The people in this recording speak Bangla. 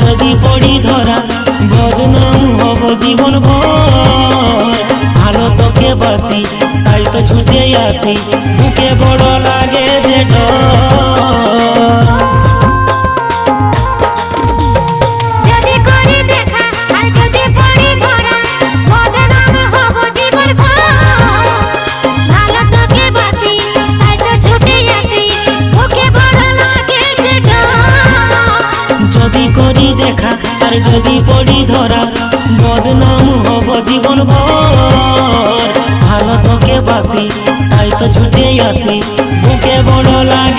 যদি পড়ি ধরা বদনাম হব জীবন ভর। ভালো তোকে বাসি তাই তো ছুটে আসি, বুকে বড় লাগে যে ডর। যদি করি দেখা আর যদি পড়ি ধরা বদনাম হব জীবন ভর। ভালো তোকে বাসি তাই তো ছুটে আসি, বুকে বড় লাগে।